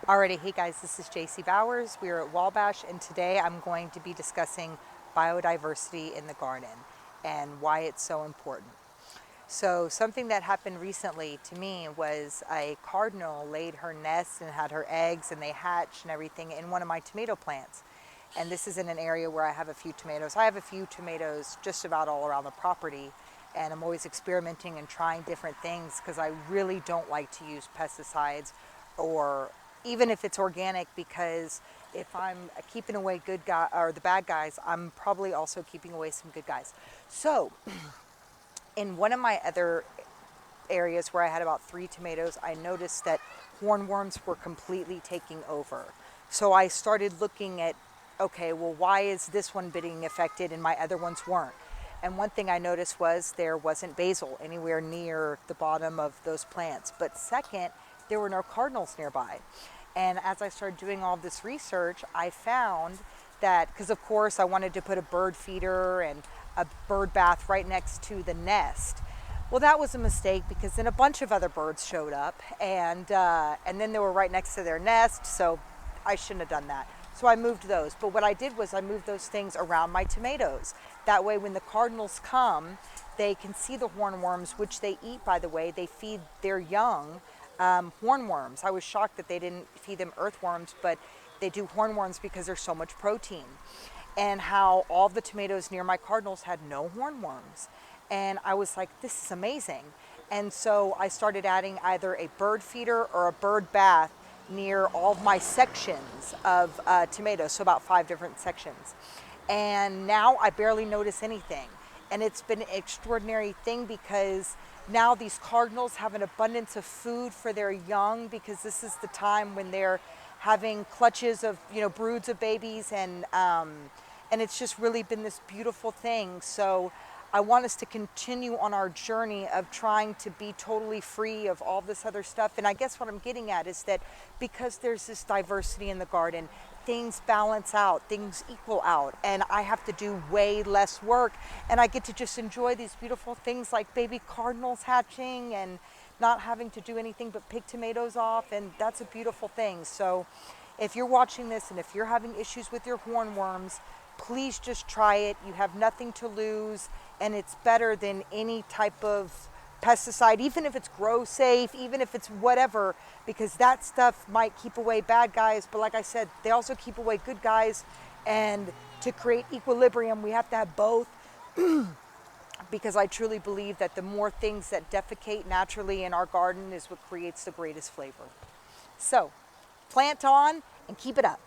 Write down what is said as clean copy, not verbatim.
Alrighty, hey guys, this is JC Bowers. We are at Wabash, and today I'm going to be discussing biodiversity in the garden and why it's so important. So something that happened recently to me was a cardinal laid her nest and had her eggs, and they hatched and everything in one of my tomato plants. And this is in an area where I have a few tomatoes. I have a few tomatoes just about all around the property, and I'm always experimenting and trying different things because I really don't like to use pesticides, or even if it's organic, because if I'm keeping away good guy or the bad guys, I'm probably also keeping away some good guys. So in one of my other areas where I had about 3 tomatoes, I noticed that hornworms were completely taking over. So I started looking at, okay, well, why is this one being affected and my other ones weren't? And one thing I noticed was there wasn't basil anywhere near the bottom of those plants. But second, there were no cardinals nearby. And as I started doing all this research, I found that, because of course I wanted to put a bird feeder and a bird bath right next to the nest. Well, that was a mistake, because then a bunch of other birds showed up, and then they were right next to their nest, so I shouldn't have done that. So I moved those. But what I did was I moved those things around my tomatoes. That way when the cardinals come, they can see the hornworms, which they eat, by the way. They feed their young hornworms. I was shocked that they didn't feed them earthworms, but they do hornworms because there's so much protein. And how all the tomatoes near my cardinals had no hornworms. And I was like, this is amazing. And so I started adding either a bird feeder or a bird bath near all of my sections of tomatoes, so about 5 different sections. And now I barely notice anything. And it's been an extraordinary thing, because now these cardinals have an abundance of food for their young, because this is the time when they're having clutches of, broods of babies, and it's just really been this beautiful thing. So I want us to continue on our journey of trying to be totally free of all this other stuff. And I guess what I'm getting at is that because there's this diversity in the garden, things balance out, things equal out, and I have to do way less work, and I get to just enjoy these beautiful things like baby cardinals hatching and not having to do anything but pick tomatoes off, and that's a beautiful thing. So if you're watching this and if you're having issues with your hornworms, please just try it. You have nothing to lose, and it's better than any type of pesticide, even if it's grow safe, even if it's whatever, because that stuff might keep away bad guys, but like I said, they also keep away good guys. And to create equilibrium, we have to have both, because I truly believe that the more things that defecate naturally in our garden is what creates the greatest flavor. So plant on and keep it up.